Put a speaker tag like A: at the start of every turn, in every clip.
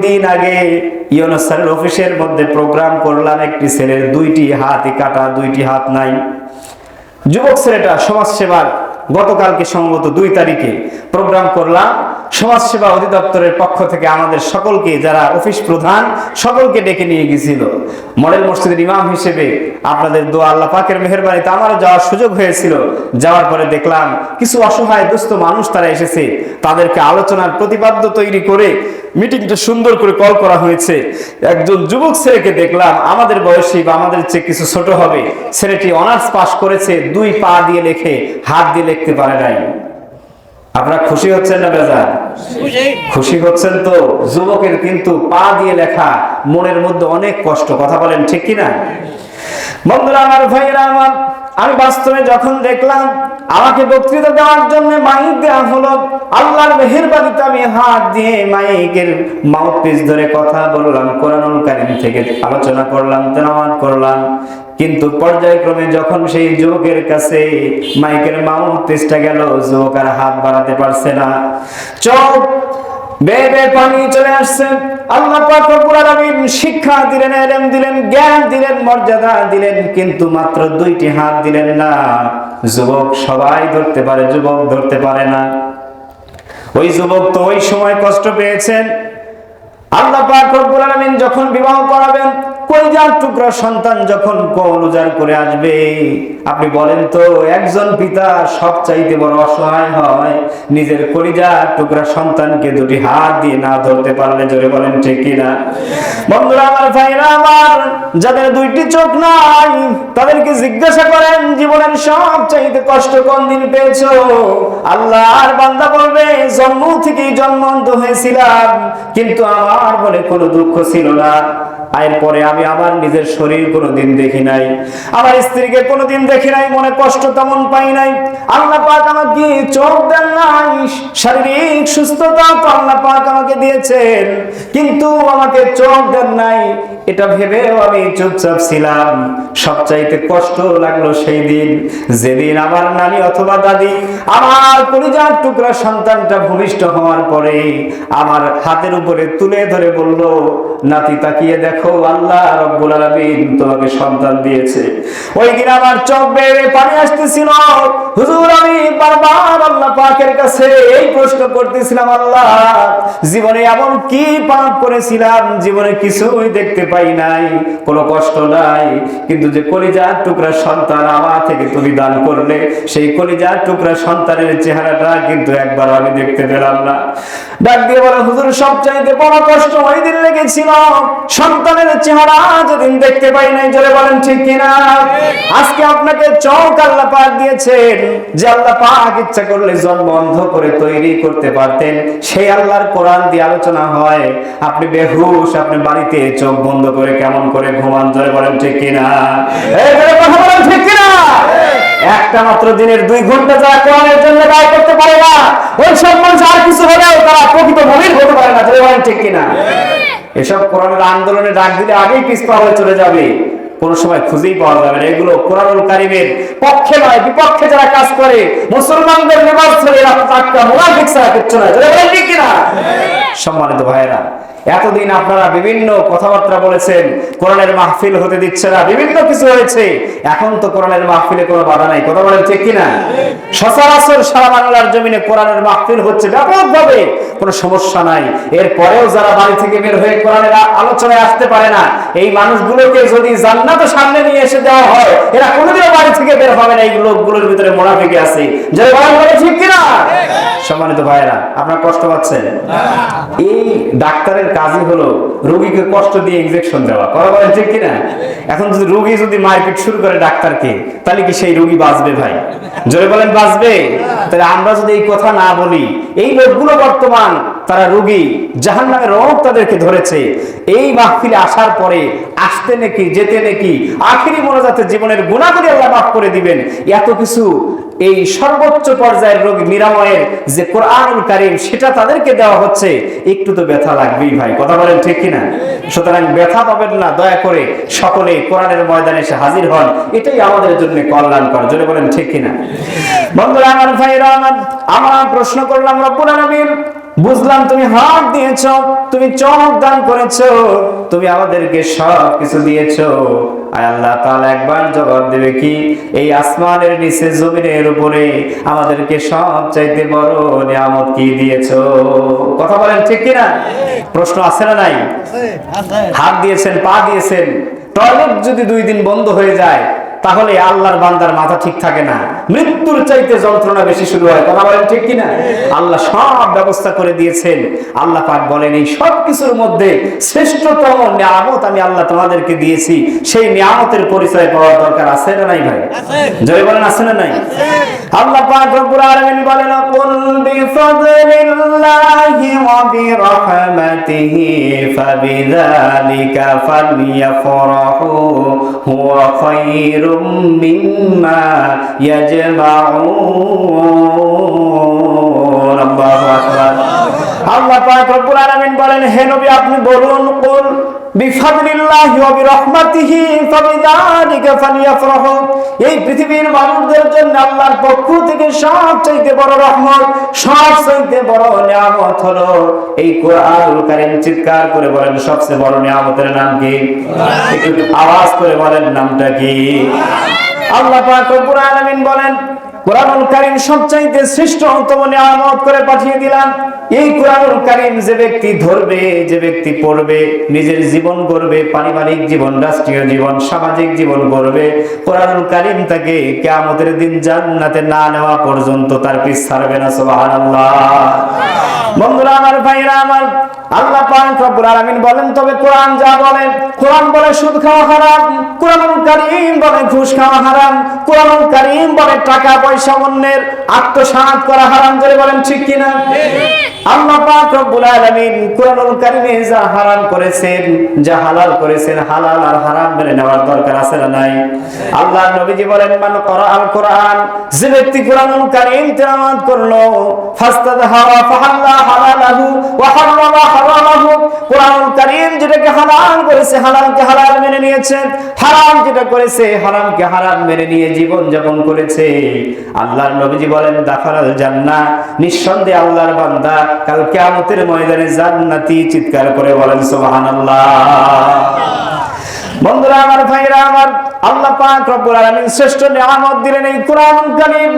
A: দিন আগে ইউনূস স্যারের অফিসের মধ্যে প্রোগ্রাম করলাম, একটি ছেলের 2টি হাতই কাটা, 2টি হাত নাই। যুবক ছেলেটা সমাজসেবার গতকালকে সম্ভবত 2 তারিখে প্রোগ্রাম করলাম। সমাজসেবা অধিদপ্তরের পক্ষ থেকে আমাদের সকলকে, যারা অফিস প্রধান সকলকে ডেকে নিয়ে গিয়েছিল। মডেল মসজিদের ইমাম হিসেবে আপনাদের দোয়া, আল্লাহ পাকের মেহেরবানিতে আমারও যাওয়ার সুযোগ হয়েছিল। যাওয়ার পরে দেখলাম কিছু অসহায় দুস্থ মানুষ তারা এসেছে, তাদেরকে আলোচনার প্রতিপাদ্য তৈরি করে মিটিংটা সুন্দর করে কল করা হয়েছে। একজন যুবক ছেলেকে দেখলাম আমাদের বয়সী বা আমাদের চেয়ে কিছু ছোট হবে, ছেলেটি অনার্স পাস করেছে, 2 পা দিয়ে লেখে, হাত দিয়ে লিখতে পারে নাই। আপনারা খুশি হচ্ছেন না বেজার? খুশি হচ্ছেন তো? যুবকের কিন্তু পা দিয়ে লেখা, মনের মধ্যে অনেক কষ্ট। কথা বলেন ঠিক কিনা? বন্ধুরা আমার, ভাইরা আমার, আমি বাস্তবে যখন দেখলাম আমাকে বক্তৃতা দেওয়ার জন্য মাইক দেওয়া হলো, আল্লাহর মেহেরবানিতে আমি হাত দিয়ে মাইকের মাউথপিস ধরে কথা বললাম, কোরআনুল কারীম থেকে আলোচনা করলাম, তেলাওয়াত করলাম। কিন্তু পর্যায়ক্রমে যখন সেই যুবকের কাছে মাইকের মাউথপিসটা গেল, যুবক আর হাত বাড়াতে পারছে না, চোখ বেয়ে পানি চলে আসছে। আল্লাহ পাক রব্বুল আলামিন শিক্ষা দিলেন, ইলম দিলেন, জ্ঞান দিলেন, মর্যাদা দিলেন, কিন্তু মাত্র 2টি হাত দিলেন না। যুবক সবাই ধরতে পারে, যুবক ধরতে পারে না। ওই যুবক তো ওই সময় কষ্ট পেয়েছেন। আল্লাহ পাক রব্বুল আলামিন যখন বিবাহ করাবেন, কলিজার টুকরা সন্তান যখন কোল উজাড় করে আসবে, আপনি বলেন তো একজন পিতা সবচাইতে বড় অসহায় হয় নিজের কলিজার টুকরা সন্তানকে 2টি হাত দিয়ে না ধরতে পারলে? জোরে বলেন ঠিক কিনা? বন্ধুরা আমার, ভাইরা আমার, যাদের 2টি চোখ নাই তাদেরকে জিজ্ঞাসা করেন জীবনের সবচাইতে কষ্ট কোন দিন পেয়েছো? আল্লাহর বান্দা বলবে জন্ম থেকেই জন্মন্ত হয়েছিলাম, কিন্তু আমার বলে কোনো দুঃখ ছিল না। এরপরে আমি আমার নিজের শরীর কোনোদিন দেখি নাই, আমার স্ত্রীকে কোনোদিন দেখি নাই, মনে কষ্ট তেমন পাই নাই। আল্লাহ পাক আমাকে চোখ দেন নাই, শারীরিক সুস্থতা তো আল্লাহ পাক আমাকে দিয়েছেন, কিন্তু আমাকে চোখ দেন নাই। এটা ভেবেও আমি চুপচাপ ছিলাম। সবচাইতে কষ্ট লাগলো সেই দিন, যেদিন আমার নানি অথবা দাদি আমার কলিজার টুকরা সন্তানটা ভূমিষ্ঠ হওয়ার পরে আমার হাতের উপরে তুলে ধরে বলল, নাতি তাকিয়ে দেখো, আল্লাহ রব্বুল আলামিন তোমাকে সন্তান দিয়েছে। ওই দিন আমার চোখ বেয়ে পানি আসতেছিল। হুজুর, আমি বারবার আল্লাহ পাকের কাছে এই প্রশ্ন করতেছিলাম, আল্লাহ জীবনে এমন কি পাপ করেছিলাম, জীবনে কিছুই দেখতে পাই নাই, কোনো কষ্ট নাই, কিন্তু যে কলিজার টুকরা সন্তান আমার থেকে তুমি দান করলে, সেই কলিজার টুকরা সন্তানের চেহারাটা কিন্তু একবার আমি দেখতে পেলাম না। ডাক দিয়ে বলে, হুজুর সবচাইতে বড় কষ্ট ওই দিন লেগেছিল, সন্তানের চেহারা যেদিন দেখতে পাই নাই। জোরে বলেন ঠিক কিনা? আজকে আপনাকে চোখ আল্লাহ পাক দিয়েছেন, যে আল্লাহ পাক ইচ্ছা করলে জন্ম অন্ধ করে তৈরি করতে পারতেন। সেই আল্লাহর কোরআন দিয়ে আলোচনা হয়, আপনি বেহুশ, আপনি বাড়িতে চোখ বন্ধ করে কেমন করে ঘুমান? জোরে বলেন ঠিক কিনা? এই জোরে কথা বলেন ঠিক কিনা? একটা মাত্র দিনের 2 ঘন্টা যারা কোরআনের জন্য ব্যয় করতে পারে না, ওই সব মানুষ আর কিছু হলেও তারা প্রকৃত মুমিন হতে পারে না। জোরে বলেন ঠিক কিনা? এসব কোরআনের আন্দোলনে ডাক দিলে আগেই পিছপা হয়ে চলে যাবে, কোনো সময় খুঁজেই পাওয়া যাবে না। এগুলো কোরআনুল কারীমের পক্ষে নয়, বিপক্ষে যারা কাজ করে, মুসলমানদের লেবাস ধরে টাটকা মুনাফিক ছাড়া কিচ্ছু নয়। জোরে বলেন ঠিক কিনা? সম্মানিত ভাইয়েরা, এতদিন আপনারা বিভিন্ন কথাবার্তা বলেছেন, কোরআনের মাহফিল হতে দিচ্ছে না, বিভিন্ন কিছু হয়েছে। এখন তো কোরআনের মাহফিলে কোনো বাধা নাই। কথা বলেন ঠিক কিনা? সচরাচর সারা বাংলার জমিনে কোরআনের মাহফিল হচ্ছে ব্যাপকভাবে, কোনো সমস্যা নাই। এরপরেও যারা বাড়ি থেকে বের হয়ে কোরআনের আলোচনায় আসতে পারে না, এই মানুষগুলোকে যদি জান্নাতের সামনে নিয়ে এসে দেওয়া হয়, এরা কোনোদিনও বাড়ি থেকে বের হবে না। এই লোকগুলোর ভিতরে মুনাফিক আছে। যারা বলেন ঠিক কিনা? সম্মানিত ভাইয়েরা, আপনারা কষ্ট পাচ্ছেন? এই ডাক্তারের কাজই হলো রোগীকে কষ্ট দিয়ে ইনজেকশন দেওয়া। কথা বলেন ঠিক কিনা? এখন যদি রোগী যদি মারপিট শুরু করে ডাক্তারকে, তাহলে কি সেই রোগী বাঁচবে ভাই? জোরে বলেন বাঁচবে? তাহলে আমরা যদি এই কথা না বলি, এই লোকগুলো বর্তমান তারা রোগী, জাহান্নামের রোগ তাদেরকে ধরেছে। এই মাহফিলে আসার পরে আসতে নাকি যেতে নাকি আখিরি মোনাজাতে জীবনের গুনাহগুলি আল্লাহ মাফ করে দিবেন, এত কিছু এই সর্বোচ্চ পর্যায়ের রোগ নিরাময়ের যে কোরআনুল কারীম, সেটা তাদেরকে দেওয়া হচ্ছে। একটু তো ব্যথা লাগবেই ভাই। কথা বলেন ঠিক কিনা? সুতরাং ব্যথা পাবেন না, দয়া করে সকলে কোরআনের ময়দানে এসে হাজির হন, এটাই আমাদের জন্য কল্যাণকর। জোরে বলেন ঠিক কিনা? বন্ধুরা আমার, ভাইরা আমার, আমরা প্রশ্ন করলাম, রব্বুল আলামিন বুঝলাম তুমি হাত দিয়েছো, তুমি চোখ দান করেছো, তুমি আমাদেরকে সব কিছু দিয়েছো। আয় আল্লাহ তাআলা একবার জবাব দেবে কি, এই আসমানের নিচে জমিনের উপরে আমাদেরকে সব চাইতে বড় নিয়ামত কি দিয়েছো? কথা বলেন ঠিক কিনা? প্রশ্ন আছে না নাই? হাত দিয়েছেন, পা দিয়েছেন, টয়লেট যদি 2 দিন বন্ধ হয়ে যায় তাহলে আল্লাহর বান্দার মাথা ঠিক থাকে না, মৃত্যুর চাইতে যন্ত্রণা বেশি শুরু হয়। কথা বলেন ঠিক কিনা? আল্লাহ সব ব্যবস্থা করে দিয়েছেন। আল্লাহ পাক বলেন এই সব কিছুর মধ্যে শ্রেষ্ঠতম নিয়ামত আমি আল্লাহ তোমাদেরকে দিয়েছি, সেই নিয়ামতের পরিচয় পাওয়ার দরকার আছে না নাই ভাই? জয় বলেন আছে না নাই? আল্লাহ পাক রব্বুল আলামিন বলেন কুল বিফাদলিল্লাহি ওয়া বিরাহমাতিহি ফাবিযালিকা ফালইফরাহু হুয়া খায়রুম মিম্মা ইয়াজমাউন। আল্লাহু আকবার। আল্লাহ পাক রব্বুল আলামিন বলেন হে নবী আপনি বলুন কুল বিফাদলিল্লাহি ওয়া বিরাহমাতিহি ফাবিযালিকা ফালইফরাহু, এই পৃথিবীর মানুষদের জন্য আল্লাহর পক্ষ থেকে সবচেয়ে বড় রহমত, সবচেয়ে বড় নিয়ামত হলো এই কোরআনুল কারীম। চিৎকার করে বলেন সবচেয়ে বড় নিয়ামতের নাম কি? একটু আওয়াজ করে বলেন নামটা কি? আল্লাহ পাক রব্বুল আলামিন বলেন কোরআনুল কারীম সবচাইতে শ্রেষ্ঠতম নিয়ামত করে পাঠিয়ে দিলাম। এই কোরআনুল কারীম যে ব্যক্তি ধরবে, যে ব্যক্তি পড়বে, নিজের জীবন গড়বে, পারিবারিক জীবন, রাষ্ট্রীয় জীবন, সামাজিক জীবন গড়বে, কোরআনুল কারীম তাকে কিয়ামতের দিন জান্নাতে না নেওয়া পর্যন্ত তার পিছ ছাড়বে না। সুবহানাল্লাহ। বন্ধুরা আমার, ভাইরা আমার, আল্লাহ পাক রব্বুল আলামিন বলেন তবে কোরআন যা বলে, কোরআন বলে সুদ খাওয়া হারাম, কোরআনুল কারীম বলে ঘুষ খাওয়া হারাম, কোরআনুল কারীম বলে টাকা পয়সা অন্যের আত্মসাৎ করা হারাম। জোরে বলেন ঠিক কিনা? আল্লাহ পাক রব্বুল আলামিন কোরআনুল কারীমে যা হারাম করেছেন, যা হালাল করেছেন, হালাল আর হারাম মেনে নেওয়ার দরকার আছে না নাই? আল্লাহর নবীজি বলেন মান ক্বরাআল কোরআন, যে ব্যক্তি কোরআনুল কারীম তেলাওয়াত করলো, ফাস্তাদহারা ফাহাল্লা হালালাহু ওয়া হারামা হারামাহু, কোরআনুল কারীম যেটাকে হালাল করেছে হালালকে হালাল মেনে নিয়েছে, হারাম যেটা করেছে হারামকে হারাম মেনে নিয়ে জীবন যাপন করেছে, আল্লাহর নবীজি বলেন দাখালাল জান্নাহ, নিঃসন্দেহে আল্লাহর বান্দা কাল কিয়ামতের ময়দানে জান্নাতি। চিৎকার করে বলেন সুবহানাল্লাহ। বন্ধুরা আমার, ভাইরা আমার, আল্লাহ পাক রব্বুল আলামিন শ্রেষ্ঠ নিয়ামত দিলেন এই কোরআনুল কারীম।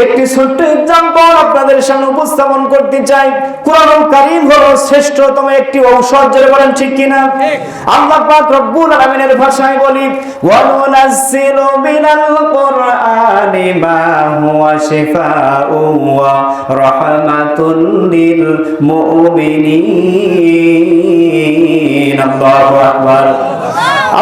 A: একটি ছোট্ট एग्जांपल আপনাদের সামনে উপস্থাপন করতে চাই। কোরআনুল কারীম হলো শ্রেষ্ঠতম একটি ঔষধ। যারা বলেন ঠিক কিনা? আল্লাহ পাক রব্বুল আলামিনের ভাষায় বলি ওয়া নুনাজ্জিলু মিনাল কুরআনি মা হুয়া শিফাউ ওয়া রাহমাতুল লিল মুমিনিন। আল্লাহু আকবার।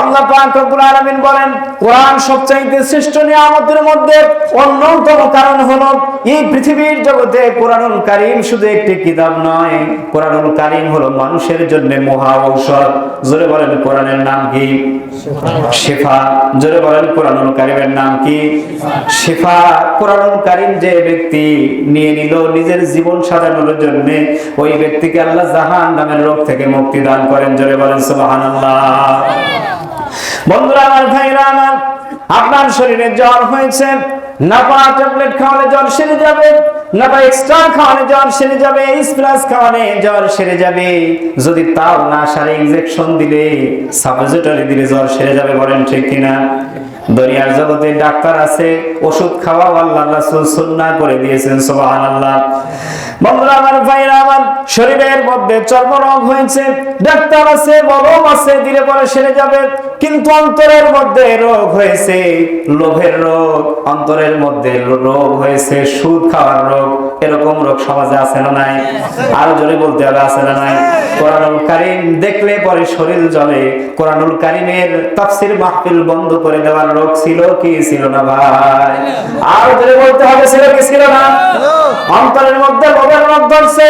A: আল্লাহ পাক রব্বুল আলামিন বলেন কোরআন সবচেয়ে শ্রেষ্ঠ নিয়ামতের মধ্যে অন্যতম কারণ হলো এই পৃথিবীর জগতে কোরআনুল কারীম শুধু একটি কিতাব নয়, কোরআনুল কারীম হলো মানুষের জন্য মহা ঔষধ। জোরে বলেন কোরআনের নাম কি? শিফা। জোরে বলেন কোরআনুল কারীমের নাম কি? শিফা। কোরআনুল কারীম যে ব্যক্তি নিয়ে নিল নিজের জীবন সাজানোর জন্য, ওই ব্যক্তিকে আল্লাহ জাহান্নামের রোগ থেকে মুক্তি দান করেন। জোরে বলেন সুবহানাল্লাহ। বন্ধুরা আমার, ভাইরা আমার, আপনার শরীরে জ্বর হয়েছে, নাপা ট্যাবলেট খাওয়ালে জ্বর সেরে যাবে, নাপা এক্সট্রা খাওয়ালে জ্বর সেরে যাবে, প্লাস খাওয়ালে জ্বর সেরে যাবে, যদি তাও না সারে ইনজেকশন দিলে, সাপোজিটরি দিলে জ্বর সেরে যাবে। বলেন ঠিক কিনা? দুনিয়ার জগতে ডাক্তার আছে, ওষুধ খাওয়াও আল্লাহর রাসূল সুন্নাহ করে দিয়েছেন। সুবহানাল্লাহ। বন্ধুরা আমার, ভাইরা আমার, শরীরের মধ্যে চর্মরোগ হয়েছে, ডাক্তার আছে, মলম আছে, দিলে পরে সেরে যাবে, কিন্তু অন্তরের মধ্যে রোগ হয়েছে, লোভের রোগ, অন্তরের মধ্যে রোগ হয়েছে, সুদ খাওয়ার রোগ, এরকম রোগ সমাজে আছে না নাই? আরো জোরে বলতে হবে আছে না নাই? কোরআনুল কারীম দেখলে পরে শরীর জ্বলে। কোরআনুল কারীমের তাফসীর মাহফিল বন্ধ করে দেওয়ার রোগ ছিল কি ছিল না ভাই? আরো জোরে বলতে হবে ছিল কি ছিল না? অন্তরের মধ্যে লোভের রোগ ধরছে।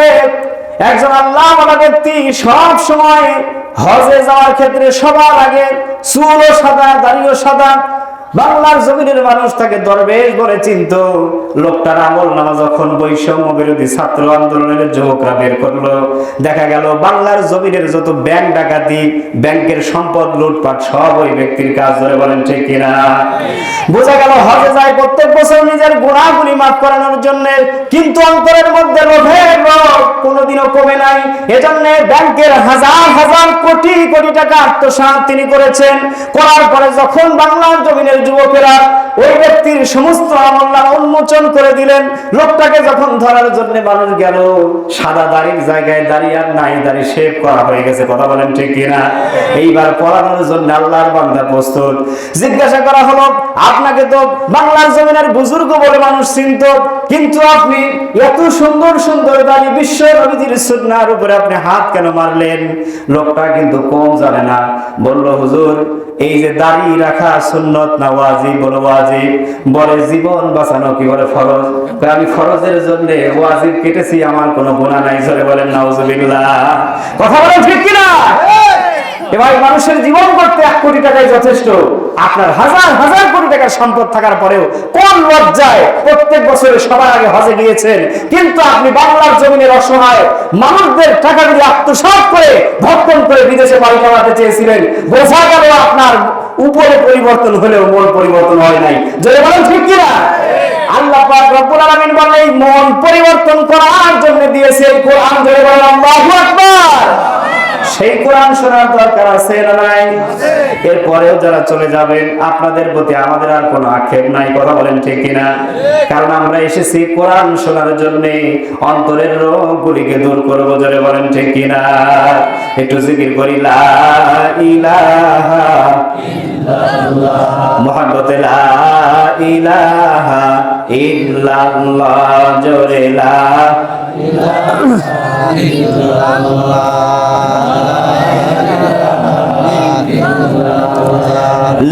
A: একজন আল্লাহওয়ালা ব্যক্তি সব সময় হজে যাওয়ার ক্ষেত্রে সবার আগে চুলও সাদা, দাড়িও সাদা, বাংলার জমিনের মানুষ তাকে দরবেশ বলে চিনত। লোকটার আমল নামা যখন বৈষম্য বিরোধী ছাত্র আন্দোলনের যুবকরা বের করলো, দেখা গেল বাংলার জমিনের যত ব্যাংক ডাকাতি, ব্যাংকের সম্পদ লুটপাট সব ওই ব্যক্তির কাজ। ধরে বলেন ঠিক কিনা? বোঝা গেল হজে যায় প্রত্যেক বছর নিজের গুনাহগুলি মাফ করানোর জন্য, কিন্তু অন্তরের মধ্যে লোভের রোগ কোনোদিনও কমে নাই। এজন্য ব্যাংকের হাজার হাজার কোটি কোটি টাকা আত্মসাৎ তিনি করেছেন। করার পরে যখন বাংলার জমিনের যুবকেরা ওই ব্যক্তির সমস্ত আমলনামা উন্মোচন করে দিলেন, লোকটাকে যখন ধরার জন্য মানুষ গেল, সাদা দাড়ির জায়গায় দাড়ি আর নাই, দাড়ি শেভ করা হয়ে গেছে। কথা বলেন ঠিক কিনা? এইবার পড়ানোর জন্য আল্লাহর বান্দা প্রস্তুত। জিজ্ঞাসা করা হলো, আপনাকে তো বাংলার জমিনের বুজুর্গ বলে মানুষ চিনত, কিন্তু আপনি এত সুন্দর সুন্দর দাড়ি, বিশ্ব নবীর সুন্নাহর উপরে আপনি হাত কেন মারলেন? লোকটা কিন্তু কম জানে না। বলল, হুজুর, এই যে দাড়ি রাখা সুন্নত না ওয়াজিব? বলো ওয়াজিব। বলে, জীবন বাঁচানো কি বলে ফরজ? আমি ফরজের জন্য ওয়াজিব কেটেছি, আমার কোনো গুনাহ নাই। জোরে বলেন নাউজুবিল্লাহ। কথা বলেন ঠিক কিনা? এবার মানুষের জীবন করতে 1 কোটি টাকাই যথেষ্ট। আপনার হাজার হাজার কোটি টাকার সম্পদ থাকার পরেও কোন লজ্জায় প্রত্যেক বছরে সবার আগে হজে গিয়েছেন, কিন্তু আপনি বাংলার জমিনের অসহায় মানুষদের টাকাগুলি আত্মসাৎ করে ভক্ষণ করে বিদেশে বাড়ি কামাতে চেয়েছিলেন। বোঝা গেল আপনার উপরে পরিবর্তন হলেও মন পরিবর্তন হয় নাই। জোরে বলেন ঠিক কিনা? আল্লাহ পাক রব্বুল আলামিন বলেন, এই মন পরিবর্তন করার জন্য দিয়েছে এই কোরআন। জোরে বলেন আল্লাহু আকবার। সেই কোরআন শোনার দরকার আছে না নাই? এরপরেও যারা চলে যাবেন, আপনাদের প্রতি আমাদের আর কোনো আক্ষেপ নাই। কথা বলেন ঠিক কিনা? কারণ আমরা এসেছি কোরআন শোনার জন্য, অন্তরের রোগগুলিকে দূর করব। জোরে বলেন ঠিক কিনা? একটু জিকির করি, লা ইলাহা ইল্লাল্লাহ, মুহাম্মাদুর লা ইলাহা ইল্লাল্লাহ। জোরে লা ইলাহা ইল্লাল্লাহ,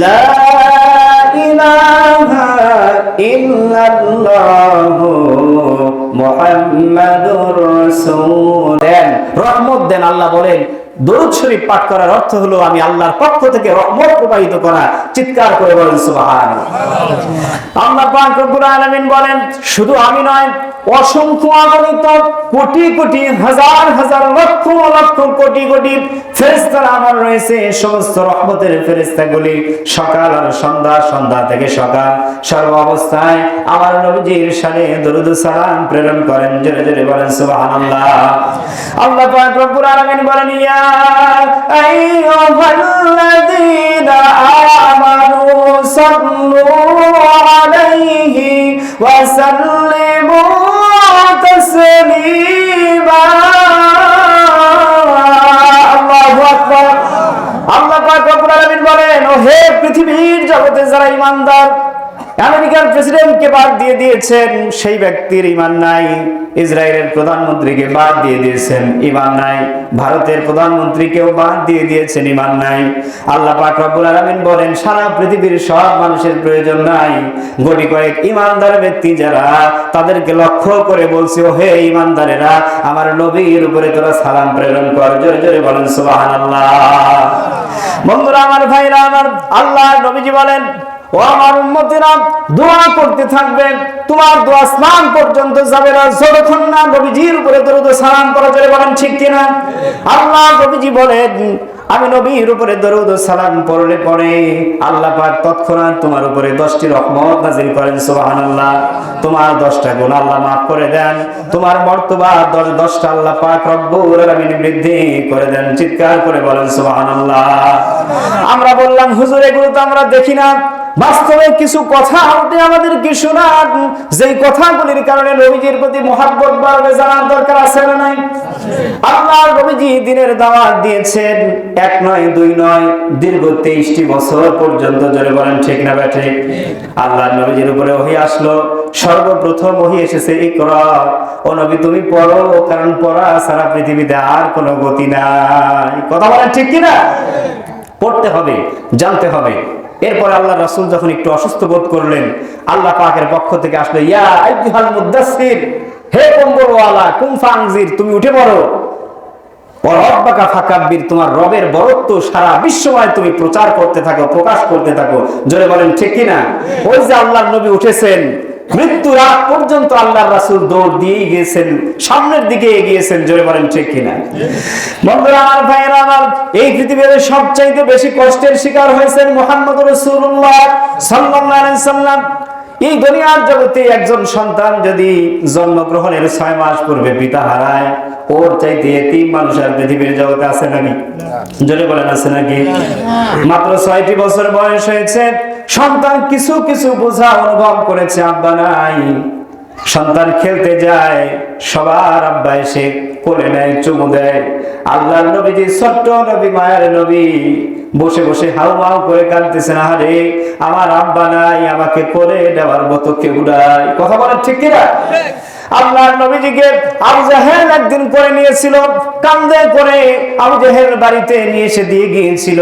A: লা ইলাহা ইল্লাল্লাহু মুহাম্মাদুর রাসূল। দেন রহমত দেন। আল্লাহ বলেন, দরুদ শরীফ পাঠ করার অর্থ হলো আমি আল্লাহর পক্ষ থেকে রহমত প্রবাহিত করা। চিৎকার করে বলেন সুবহানাল্লাহ। আল্লাহ পাক রব্বুল আলামিন বলেন, শুধু আমি নয়, অসংখ্য অগণিত কোটি কোটি হাজার হাজার লক্ষ লক্ষ কোটি কোটি ফেরেশতারা আমার রয়েছে। সমস্ত রহমতের ফেরেশতাগুলি সকাল আর সন্ধ্যা, সন্ধ্যা থেকে সকাল, সর্ব অবস্থায় আমার নবীজির শানে দরুদ ও সালাম প্রেরণ করেন। জোরে জোরে বলেন সুবহানাল্লাহ। আল্লাহ পাক রব্বুল আলামিন বলেন, ইয়া আইয়ুহাল্লাযীনা আমানু সাল্লু আলাইহি ওয়া সাল্লিমু তাসলিমা। আল্লাহু আকবার। আল্লাহ পাক রব্বুল আলামিন বলেন, ও হে পৃথিবীর জগতে যারা ঈমানদার, আমেরিকার প্রেসিডেন্টকে বাদ দিয়ে দিয়েছেন, সেই ব্যক্তির ঈমান নাই। ইসরায়েলের প্রধানমন্ত্রীকে বাদ দিয়ে দিয়েছেন, ঈমান নাই। ভারতের প্রধানমন্ত্রীকেও বাদ দিয়ে দিয়েছেন, ঈমান নাই। আল্লাহ পাক রব্বুল আলামিন বলেন, সারা পৃথিবীর সব মানুষের প্রয়োজন নাই, গটি কয়েক ঈমানদার ব্যক্তি যারা, তাদেরকে লক্ষ্য করে বলছি, ও হে ঈমানদারেরা, আমার নবীর উপরে তোরা সালাম প্রেরণ কর। জোরে জোরে বলেন সুবহানাল্লাহ। বন্ধুরা আমার, ভাইরা আমার, আল্লাহ নবীজি বলেন, ও আমার উম্মতেরা, দোয়া করতে থাকবে, তোমার দোয়া আসমান পর্যন্ত যাবে না যতক্ষণ না নবীজির উপরে দরুদ ও সালাম করা। জোরে বলেন ঠিক কিনা? আল্লাহ নবীজি বলেন, আমি নবীর উপরে দরুদ ও সালাম পড়লে পরে আল্লাহ পাক তৎক্ষণাৎ তোমার উপরে 10টি রহমত নাযিল করেন। সুবহানাল্লাহ। তোমার 10টা গুনাহ আল্লাহ মাফ করে দেন, তোমার মর্তবা 10টা আল্লাহ পাক রব্বুল আলামিন বৃদ্ধি করে দেন। চিৎকার করে বলেন সুবহানাল্লাহ। আমরা বললাম, হুজুর এগুলো তো আমরা দেখি না, বাস্তবে কিছু কথা আপনি আমাদেরকে শোনান, যেই কথাগুলির কারণে নবীজির প্রতি মহব্বত বাড়বে, জানার দরকার আছে না নাই? আল্লাহ নবীজি দিনের দাওয়াত দিয়েছেন, 1 নয় 2 নয়, দীর্ঘ 23টি বছর পর্যন্ত। জোরে বলেন ঠিক না বেঠে? আল্লাহ নবীজির উপরে ওহী আসলো, সর্বপ্রথম ওহী এসেছে ইকরা, ও নবী তুমি পড়ো, কারণ পড়া সারা পৃথিবীতে আর কোনো গতি নাই। কথা বলেন ঠিক কিনা? পড়তে হবে, জানতে হবে। এরপর আল্লাহ রাসূল যখন একটু অসুস্থ বোধ করলেন, আল্লাহ পাকের পক্ষ থেকে আসলো, ইয়া আইয়ুহাল মুদাসসির, হে কম্বলওয়ালা, কুম ফানজির, তুমি উঠে পড়ো। রব্বাকা ফাকাব্বির, তোমার রবের বরত্ব সারা বিশ্বময় তুমি প্রচার করতে থাকো, প্রকাশ করতে থাকো। জোরে বলেন ঠিক কি না? ওই যে আল্লাহর নবী উঠেছেন, মৃত্যুর আগ পর্যন্ত আল্লাহর রাসূল দৌড় দিয়ে গিয়েছেন, সামনের দিকে এগিয়েছেন। জোরে বলেন ঠিক কি না? বন্ধুরা আমার, ভাইয়েরা আমার, এই পৃথিবীতে সবচাইতে বেশি কষ্টের শিকার হয়েছেন মুহাম্মদুর রাসূলুল্লাহ সাল্লাল্লাহু আলাইহি সাল্লাম। এই দুনিয়ার জগতে একজন সন্তান যদি জন্মগ্রহণের 6 মাস পূর্বে পিতা হারায়, ওর চাইতে এতিম মানুষ আর পৃথিবীর জগতে আছে নাকি? জোরে বলেন আছে নাকি? মাত্র 6টি বছর বয়স হয়েছে, সন্তান কিছু কিছু বোঝা অনুভব করেছে, আব্বা নাই। সন্তান খেলতে যায়, সবার আব্বা এসে কোলে নেয়, চুমু দেয়। আল্লাহর নবীজি, ছোট্ট নবী, মায়ের নবী, বসে বসে হাউমাউ করে কাঁদতেছেন, আরে আমার আব্বা নাই, আমাকে কোলে নেওয়ার মতো কেউ নাই। কথা বলেন ঠিক কিনা? আল্লাহর নবীজিকে আবু জাহেল একদিন করে নিয়েছিল, কান্দে করে আবু জাহেল বাড়িতে নিয়ে এসে দিয়ে গিয়েছিল।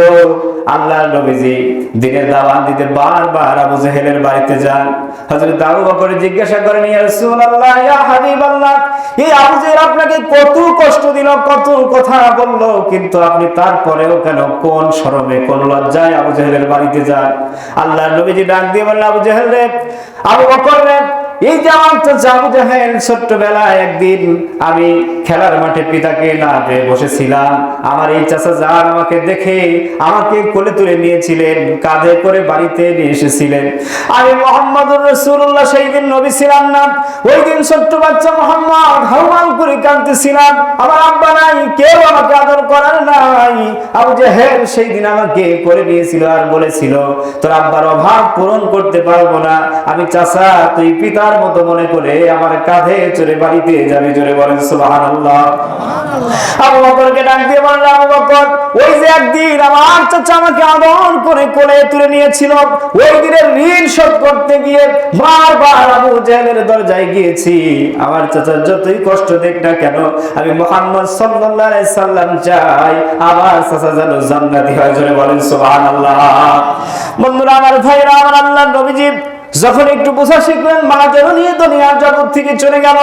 A: আল্লাহর নবীজি দিনের দাওয়াত দিতে বারবার আবু জাহেলের বাড়িতে যান। হযরত আবু বকর জিজ্ঞাসা করেন, ইয়া রাসূলুল্লাহ, ইয়া হাবিবাল্লাহ, এই আবু জাহেল আপনাকে কত কষ্ট দিল, কত কথা বলল, কিন্তু আপনি তারপরেও কেন, কোন শরমে, কোন লজ্জায় আবু জাহেলের বাড়িতে যান? আল্লাহর নবীজি ডাক দিয়ে বললেন, আবু জাহেল রে, আবু বকর রে, এই যে আমার তো আবু জাহেল, ছোট্টবেলায় একদিন আমি খেলার মাঠে পিতাকে না পেয়ে বসেছিলাম, আমার এই চাচা জান আমাকে দেখে আমাকে কোলে তুলে নিয়েছিলেন, কাঁধে করে বাড়িতে নিয়ে এসেছিলেন। আমি মুহাম্মদুর রাসূলুল্লাহ সেই দিন নবী ছিলাম না, ওই দিন ছোট্ট বাচ্চা মুহাম্মদ হাউমাউ করে কাঁদতেছিলাম, আমার আব্বা নাই, কেউ আমাকে আদর করার নাই। আবু জাহেল সেই দিন আমাকে করে নিয়েছিল আর বলেছিল, তোর আব্বার অভাব পূরণ করতে পারবো না, আমি চাচা, তুই পিতার মতো মনে করে আমার কাঁধে চড়ে বাড়িতে যাবি। জোরে বলেন সুবহানাল্লাহ। আবু বকরকে ডাক দিয়ে বললেন, আবু বকর, ওই যে একদিন আমার চাচা আমাকে আদর করে কোলে তুলে নিয়েছিল, ওই দিনের ঋণ শোধ করতে গিয়ে বারবার আবু জাহেলের দরজায় গিয়েছি। আমার চাচা যতই কষ্ট দেখ না কেন, আমি মুহাম্মদ সাল্লাল্লাহু আলাইহি সাল্লাম চাই আমার চাচা যেন জান্নাতি হয়। জোরে বলেন সুবহানাল্লাহ। বন্ধুরা আমার, ভাইরা আমার, আল্লাহর নবীজি যখন একটু বোঝা শিখলেন, মা জননী দুনিয়ার জগৎ থেকে চলে গেল।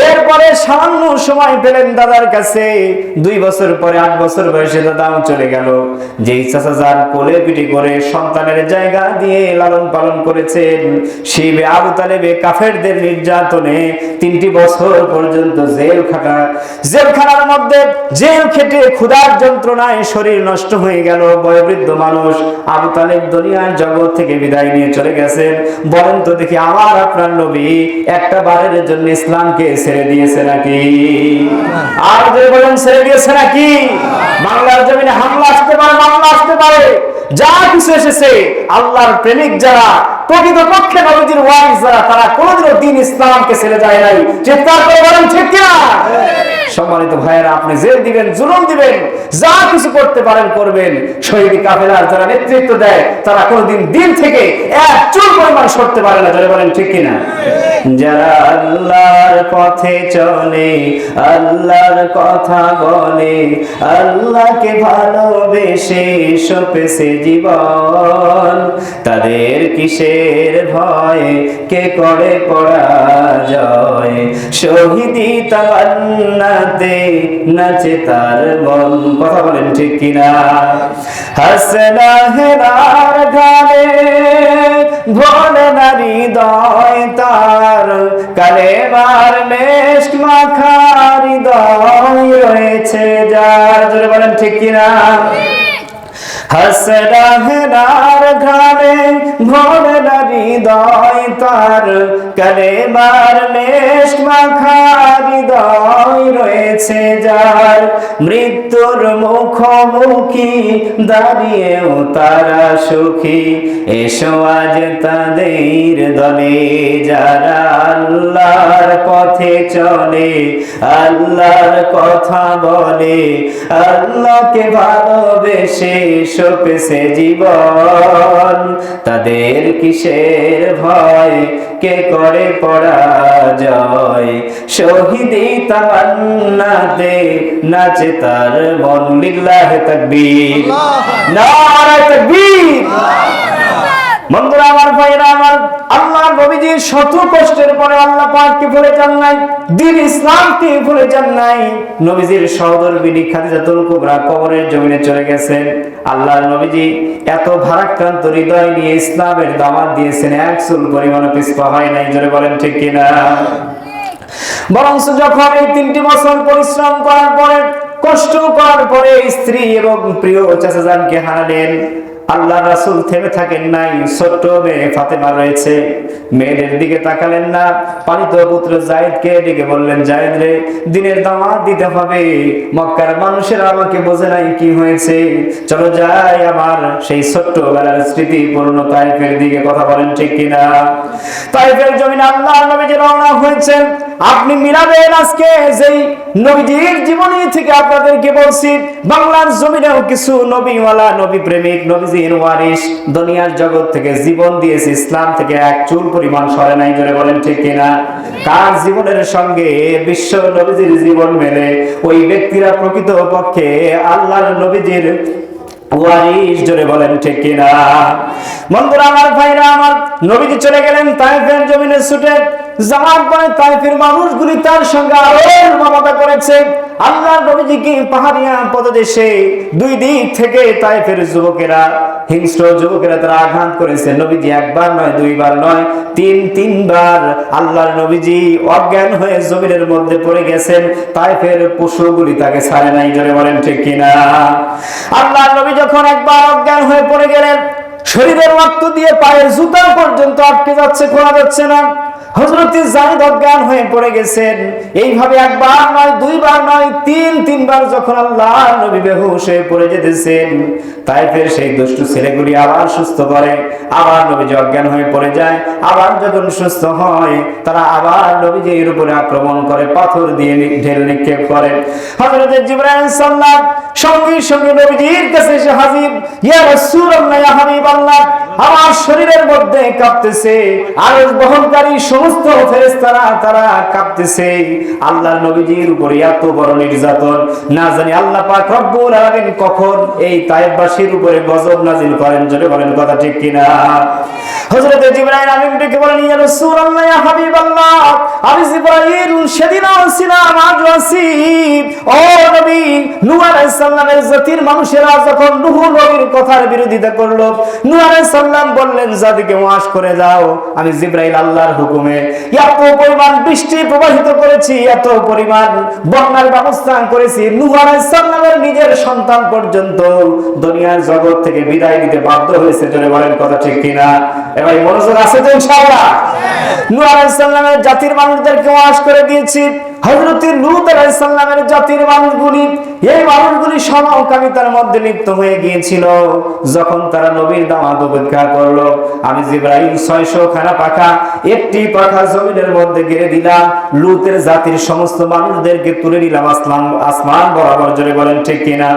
A: এরপরে সামান্য সময় পেলেন দাদার কাছে। 2 বছর পরে 8 বছর বয়সে দাদাও চলে গেল। যেই চাচা যার কোলে পিঠে করে সন্তানের জায়গা দিয়ে লালন পালন করেছেন, সেই আবু তালেবে কাফেরদের নির্যাতনে 3টি বছর পর্যন্ত জেলখানার মধ্যে জেল খেটে ক্ষুধার যন্ত্রণায় শরীর নষ্ট হয়ে গেল। বয়োবৃদ্ধ মানুষ আবু তালেব দুনিয়ার জগৎ থেকে বিদায় নিয়ে চলে গেছেন। বলেন তো দেখি, আমার আপনার নবী একটা বারের জন্য ইসলামকে ছেড়ে দিয়েছে নাকি? আর যদি বলেন ছেড়ে দিয়েছে নাকি? বাংলার জমিনে হামলা আসতে পারে, মামলা আসতে পারে, যা কিছু এসেছে, আল্লাহর প্রেমিক যারা, প্রকৃতপক্ষে নবীজির ওয়ারিস যারা, তারা কোনোদিনও দ্বীন ইসলামকে ছেড়ে যায় নাই। চিৎকার করে বলেন ঠিক কিনা? সম্মানিত ভাইয়েরা, আপনি জেল দিবেন, জুলুম দিবেন, যা কিছু করতে পারেন করবেন, শহীদ কাফেলার যারা নেতৃত্ব দেয়, তারা কোনোদিন দিন থেকে এক চুল পরিমাণ সরতে পারে না। যারা বলেন ঠিক কিনা? যারা আল্লাহর পথে চলে, আল্লাহর কথা বলে, আল্লাহকে ভালোবেসে সপেছে জীবন, তাদের কিসের ভয়, কে করে পরাজয়, শহীদি তামান্নাতে নাচে তার মন। কথা বলেন ঠিক কিনা? হাসনা হেরার গানে ভোলে না হৃদয় তার, কালেমার মেশক মাখা হৃদয় রয়েছে যার। জোরে বলেন ঠিক কিনা? হাসনা হেরার ঘানে ভোলে না হৃদয় তার, কালেমার মেশক মাখা হৃদয় রয়েছে যার, মৃত্যুর মুখোমুখি দাঁড়িয়েও তারা সুখী, এসো আজ তাদের দলে যারা আল্লাহর পথে চলে, আল্লাহর কথা বলে, আল্লাহকে ভালোবেসে সপেছে জীবন, তাদের কিসের ভয়, কে করে পরাজয়, শহীদি তামান্নাতে নাচে তার মন। লিল্লাহি তাকবীর, নারায়ে তাকবীর। বন্ধুরা আমার, ভাইরা আমার, আল্লাহ নবীজি শত কষ্টের পরে আল্লাহ পাককে ভুলে যান নাই, দ্বীন ইসলামকে ভুলে যান নাই। নবীজির সহধর্মিণী খাদিজাতুল কুবরা কবরের জমিনে চলে গেছেন। আল্লাহর নবীজি এত ভারাক্রান্ত হৃদয় নিয়ে ইসলামের দাওয়াত দিয়েছেন, এক চুল পরিমাণ পিছপা হয় নাই। জোরে বলেন ঠিক কিনা? বরং যখন এই 3টি বছর পরিশ্রম করার পরে, কষ্ট করার পরে স্ত্রী এবং প্রিয় চাচাজানকে হারালেন, আল্লাহ রাসূল থেমে থাকেন নাই। ছোট্ট মেয়ে ফাতেমা রয়েছে, মেয়েদের দিকে তাকালেন না। পালিত পুত্র যায়েদকে ডেকে বললেন, যায়েদ রে, দ্বীনের দাওয়াত দিতে হবে। মক্কার মানুষেরা আমাকে বোঝে নাই কি হয়েছে, চলো যাই আমার সেই ছোট্টবেলার স্মৃতি পূর্ণ তায়েফের দিকে। কথা বলেন ঠিক কিনা? তায়েফের জমিনে আল্লাহর নবী রওনা হয়েছেন। আপনি মিলাবেন আজকে যেই নবীজির জীবনী থেকে আপনাদেরকে বলছি, বাংলার জমিনেও কিছু নবীওয়ালা, নবী প্রেমিক, নবীজির ওয়ারিস দুনিয়ার জগৎ থেকে জীবন দিয়েছে, ইসলাম থেকে এক চুল পরিমাণ সরে নাই। জোরে বলেন ঠিক কিনা? কার জীবনের সঙ্গে বিশ্ব নবীজির জীবন মেলে, ওই ব্যক্তিরা প্রকৃত পক্ষে আল্লাহর নবীজির ওয়ারিস। জোরে বলেন ঠিক কিনা? বন্ধুরা আমার, ভাইরা আমার, নবীজি চলে গেলেন তায়েফের জমিনে ছুটে যাওয়ার পরে তায়েফের মানুষগুলি তার সঙ্গে আরো মমতা করেছে। আল্লাহর নবীজিকে পাহাড়িয়া পদদেশে দুই দিক থেকে তায়েফের যুবকেরা, হিংস্র যুবকেরা তারা আঘাত করেছে। নবীজি একবার নয়, দুইবার নয়, তিনবার আল্লাহর নবীজি অজ্ঞান হয়ে জমিনের মধ্যে পড়ে গেছেন। তায়েফের পশুগুলি তাকে ছাড়ে নাই। জোরে বলেন ঠিক কিনা? আল্লাহর নবী যখন একবার অজ্ঞান হয়ে পড়ে গেলেন, শরীরের রক্ত দিয়ে পায়ের জুতা পর্যন্ত আটকে যাচ্ছে, খোলা যাচ্ছে না। হযরত যায়েদ অজ্ঞান হয়ে পড়ে গেছেন। এইভাবে একবার নয়, দুইবার নয়, তিনবার যখন আল্লাহর নবী বেহুশ হয়ে পড়ে যেতেছেন, তায়েফের সেই দুষ্ট ছেলেগুলি আবার সুস্থ করে, আবার নবীজি অজ্ঞান হয়ে পড়ে যায়। আবার যখন সুস্থ হয়, তারা আবার নবীজির উপরে আক্রমণ করে, পাথর দিয়ে ঢেল নিক্ষেপ করে। হযরত জিবরাইল সাল্লাল্লাহু সঙ্গে সঙ্গে নবীজির কাছে এসে হাজির। ইয়া রাসূলুল্লাহ, ইয়া হাবিবাল্লাহ, আমার শরীরের মধ্যে কাঁপতেছে, আরশ বহনকারী সমস্ত ফেরেশতারা তারা কাঁপতেছে। আল্লাহর নবীজির উপরে এত বড় নির্যাতন, না জানি আল্লাহ পাক রব্বুল আলামিন কখন এই তায়েফবাসীর উপরে গজব নাজিল করেন। জোরে বলেন কথা ঠিক কিনা? হযরত জিবরাইল আমিন ডেকে বলেন, ইয়া রাসূলুল্লাহ, ইয়া হাবিবাল্লাহ, আমি জিবরাইল সেদিনও ছিলাম, আজও আছি। ও নবী, নূহ আলাইহিস সালামের জাতির মানুষেরা যখন নূহ নবীর কথার বিরোধিতা করলো, নূহ আলাইহিস সালাম বললেন, জাতিকে ওয়াজ করে যাও। আমি জিবরাইল আল্লাহর হুকুমে এত পরিমাণ বৃষ্টি প্রবাহিত করেছি, এত পরিমাণ বন্যার ব্যবস্থা করেছি, নূহ আলাইহিস সালামের নিজের সন্তান পর্যন্ত দুনিয়ার জগৎ থেকে বিদায় নিতে বাধ্য হয়েছে। জোরে বলেন কথা ঠিক কিনা? এবার মনোযোগ আছে তো ইনশাআল্লাহ? নূহ আলাইহিস সালামের জাতির মানুষদেরকে ওয়াজ করে দিয়েছি। হযরত লূত আলাইহিস সালামের জাতির মানুষগুলি, এই মানুষগুলি সমকামিতার মধ্যে লিপ্ত হয়ে গিয়েছিল। যখন তারা নবীর দাওয়াত উপেক্ষা করলো, আমি জিবরাইল 600 খানা পাখা, একটি পাখা জমিনের মধ্যে গেড়ে দিলাম, লূতের জাতির সমস্ত মানুষদেরকে তুলে নিলাম আসমান বরাবর। জোরে বলেন ঠিক কিনা?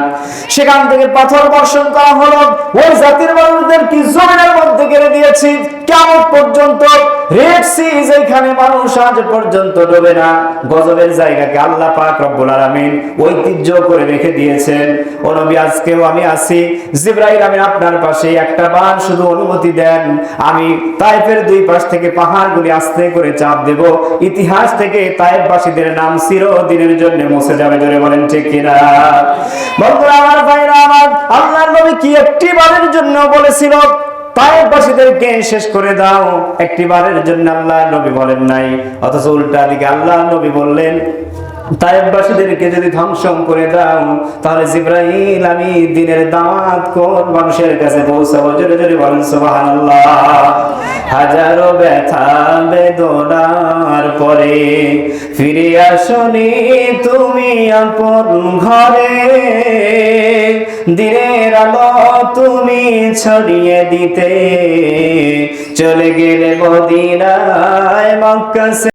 A: সেখান থেকে পাথর বর্ষণ করা হলো, ওই জাতির মানুষদেরকে জমিনের মধ্যে গেড়ে দিয়েছি। কিয়ামত পর্যন্ত রেড সি, যেখানে মানুষ আজ পর্যন্ত ডোবে না, গজবের জায়গাকে আল্লাহ পাক রব্বুল আলামিন ঐতিহ্য করে রেখে দিয়েছেন। ও নবী, আজকেও আমি আছি। জিবরাইল, আমি আপনার পাশে একটা বার শুধু অনুমতি দেন, আমি তায়েফের দুই পাশ থেকে পাহাড়গুলি আস্তে করে চাপ দেব, ইতিহাস থেকে তায়েফবাসীদের নাম চিরদিনের জন্য মুছে যাবে। জোরে বলেন ঠিক কিনা? বন্ধুরা আমার, ভাইরা আমার, আল্লাহর নবী কি একটি বারের জন্য বলেছিল তায়েফবাসীদেরকে শেষ করে দাও? একটি বারের জন্য আল্লাহর নবী বলেন নাই, অথচ উল্টা দিকে আল্লাহর নবী বললেন, তায়েফবাসীদেরকে যদি ধ্বংস করে দাও, তাহলে জিবরাইল, আমি দ্বীনের দাওয়াত কোন মানুষের কাছে পৌঁছাবো? জোরে জোরে বলেন সুবহানাল্লাহ। হাজারো ব্যথা বেদনার পরে ফিরে আসনি তুমি আপন ঘরে, দিনের আলো তুমি ছড়িয়ে দিতে চলে গেলে মদিনায়, মক্কা